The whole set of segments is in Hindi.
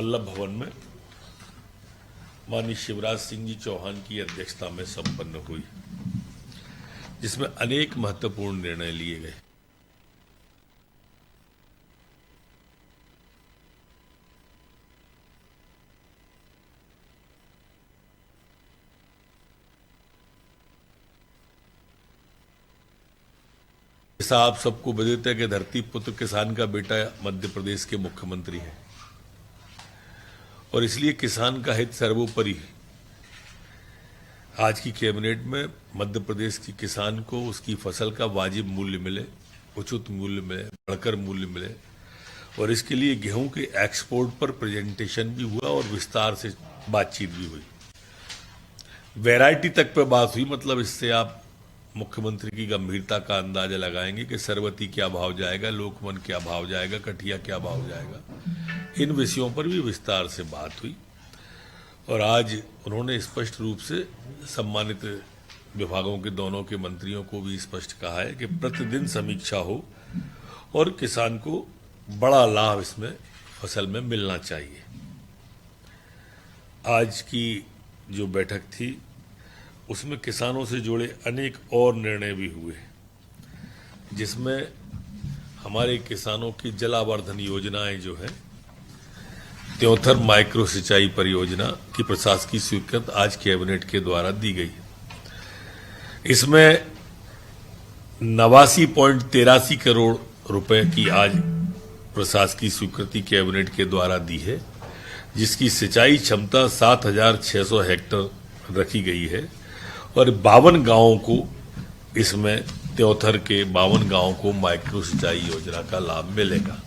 वल्लभ भवन में माननीय शिवराज सिंह जी चौहान की अध्यक्षता में संपन्न हुई, जिसमें अनेक महत्वपूर्ण निर्णय लिए गए। जैसा आप सबको विदित है कि धरती पुत्र किसान का बेटा मध्य प्रदेश के मुख्यमंत्री हैं और इसलिए किसान का हित सर्वोपरि है। आज की कैबिनेट में मध्य प्रदेश के किसान को उसकी फसल का वाजिब मूल्य मिले, उचित मूल्य मिले, बढ़कर मूल्य मिले और इसके लिए गेहूं के एक्सपोर्ट पर प्रेजेंटेशन भी हुआ और विस्तार से बातचीत भी हुई। वैरायटी तक पे बात हुई, मतलब इससे आप मुख्यमंत्री की गंभीरता का अंदाजा लगाएंगे कि सरवती क्या भाव जाएगा, लोकवन क्या भाव जाएगा, कठिया क्या भाव जाएगा। इन विषयों पर भी विस्तार से बात हुई और आज उन्होंने स्पष्ट रूप से सम्मानित विभागों के दोनों के मंत्रियों को भी स्पष्ट कहा है कि प्रतिदिन समीक्षा हो और किसान को बड़ा लाभ इसमें फसल में मिलना चाहिए। आज की जो बैठक थी उसमें किसानों से जुड़े अनेक और निर्णय भी हुए, जिसमें हमारे किसानों की जलावर्धन योजनाएं जो है, त्योंथर माइक्रो सिंचाई परियोजना की प्रशासकीय स्वीकृति आज कैबिनेट के द्वारा दी गई। इसमें 89.83 करोड़ रुपए की आज प्रशासकीय स्वीकृति कैबिनेट के द्वारा दी है, जिसकी सिंचाई क्षमता 7,600 हेक्टेयर रखी गई है और 52 गांवों को इसमें त्योथर के 52 गांवों को माइक्रो सिंचाई योजना का लाभ मिलेगा।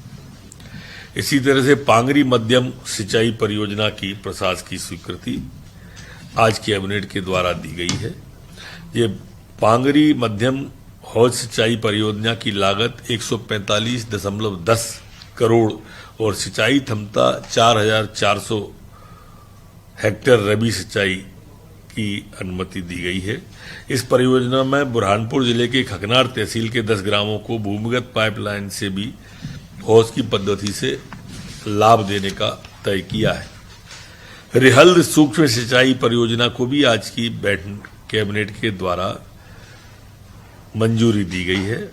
इसी तरह से पांगरी मध्यम सिंचाई परियोजना की प्रशासकीय स्वीकृति आज कैबिनेट के द्वारा दी गई है। ये पांगरी मध्यम हौज सिंचाई परियोजना की लागत 145.10 करोड़ और सिंचाई क्षमता 4,400 हेक्टेयर रबी सिंचाई की अनुमति दी गई है। इस परियोजना में बुरहानपुर जिले के खकनार तहसील के 10 ग्रामों को भूमिगत पाइपलाइन से भी हौज की पद्धति से लाभ देने का तय किया है। रिहल्द सूक्ष्म सिंचाई परियोजना को भी आज की बैठक कैबिनेट के द्वारा मंजूरी दी गई है।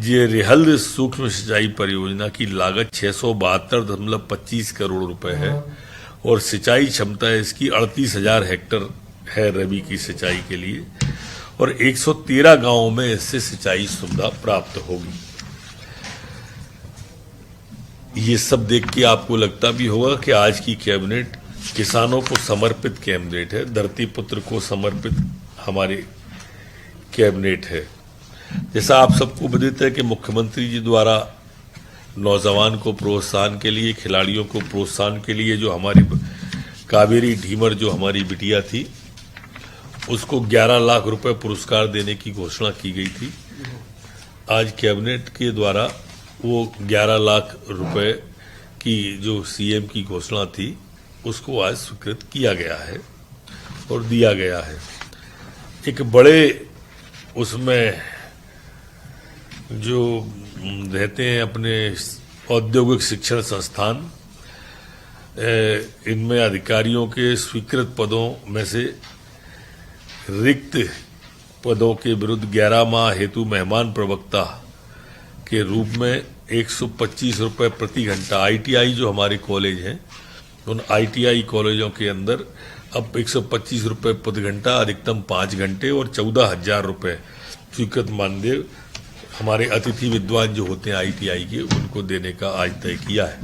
ये रिहल्द सूक्ष्म सिंचाई परियोजना की लागत 672.25 करोड़ रुपए है और सिंचाई क्षमता इसकी 38,000 हेक्टेयर है रबी की सिंचाई के लिए और 113 गांवों में इससे सिंचाई सुविधा प्राप्त होगी। ये सब देख के आपको लगता भी होगा कि आज की कैबिनेट किसानों को समर्पित कैबिनेट है, धरती पुत्र को समर्पित हमारी कैबिनेट है। जैसा आप सबको विदित है कि मुख्यमंत्री जी द्वारा नौजवान को प्रोत्साहन के लिए, खिलाड़ियों को प्रोत्साहन के लिए जो हमारी कावेरी ढीमर जो हमारी बिटिया थी उसको 11 लाख रुपए पुरस्कार देने की घोषणा की गई थी। आज कैबिनेट के द्वारा वो 11 लाख रुपए की जो सीएम की घोषणा थी उसको आज स्वीकृत किया गया है और दिया गया है। एक बड़े उसमें जो रहते हैं अपने औद्योगिक शिक्षण संस्थान, इनमें अधिकारियों के स्वीकृत पदों में से रिक्त पदों के विरुद्ध 11 माह हेतु मेहमान प्रवक्ता के रूप में 125 रुपए प्रति घंटा आईटीआई जो हमारे कॉलेज हैं, उन आईटीआई कॉलेजों के अंदर अब 125 रुपए प्रति घंटा, अधिकतम 5 घंटे और 14,000 रुपए स्वीकृत मानदेय हमारे अतिथि विद्वान जो होते हैं आईटीआई के, उनको देने का आज तय किया है।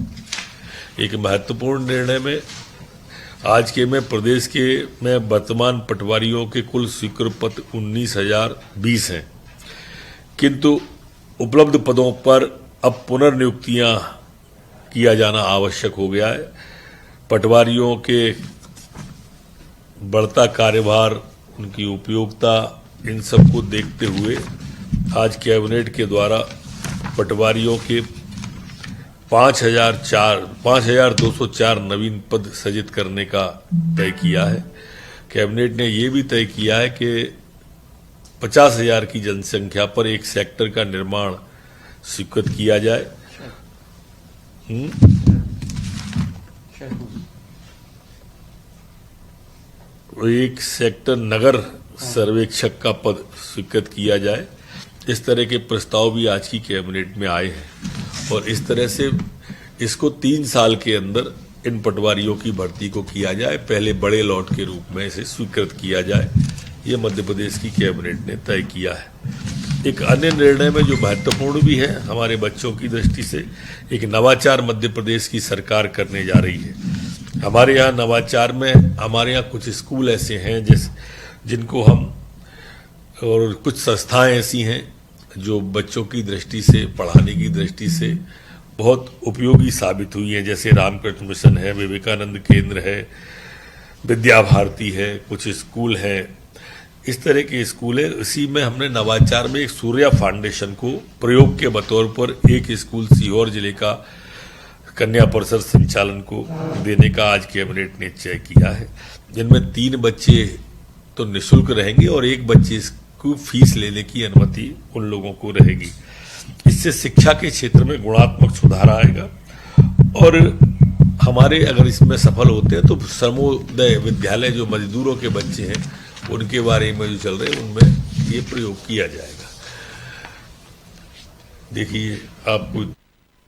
एक महत्वपूर्ण निर्णय में आज के में प्रदेश के में वर्तमान पटवारियों के कुल स्वीकृत पद 19,020 हैं, किंतु उपलब्ध पदों पर अब पुनर्नियुक्तियां किया जाना आवश्यक हो गया है। पटवारियों के बढ़ता कार्यभार, उनकी उपयोगिता, इन सब को देखते हुए आज कैबिनेट के द्वारा पटवारियों के 5,204 नवीन पद सृजित करने का तय किया है। कैबिनेट ने ये भी तय किया है कि 50,000 की जनसंख्या पर एक सेक्टर का निर्माण स्वीकृत किया जाए। एक सेक्टर नगर सर्वेक्षक का पद स्वीकृत किया जाए। इस तरह के प्रस्ताव भी आज की कैबिनेट में आए हैं और इस तरह से इसको 3 साल के अंदर इन पटवारियों की भर्ती को किया जाए, पहले बड़े लॉट के रूप में इसे स्वीकृत किया जाए। ये मध्य प्रदेश की कैबिनेट ने तय किया है। एक अन्य निर्णय में जो महत्वपूर्ण भी है हमारे बच्चों की दृष्टि से, एक नवाचार मध्य प्रदेश की सरकार करने जा रही है। हमारे यहाँ नवाचार में हमारे यहाँ कुछ स्कूल ऐसे हैं जिनको हम, और कुछ संस्थाएं ऐसी हैं जो बच्चों की दृष्टि से, पढ़ाने की दृष्टि से बहुत उपयोगी साबित हुई है। जैसे रामकृष्ण मिशन है, विवेकानंद केंद्र है, विद्या भारती है, कुछ स्कूल है, इस तरह के स्कूल है। इसी में हमने नवाचार में एक सूर्या फाउंडेशन को प्रयोग के बतौर पर एक स्कूल सीहोर जिले का कन्या परिषद संचालन को देने का आज कैबिनेट ने निश्चय किया है, जिनमें 3 बच्चे तो निःशुल्क रहेंगे और 1 बच्चे को फीस लेने की अनुमति उन लोगों को रहेगी। इससे शिक्षा के क्षेत्र में गुणात्मक सुधार आएगा और हमारे अगर इसमें सफल होते हैं तो सर्वोदय विद्यालय जो मजदूरों के बच्चे हैं उनके बारे में जो चल रहे हैं उनमें ये प्रयोग किया जाएगा। देखिए आपको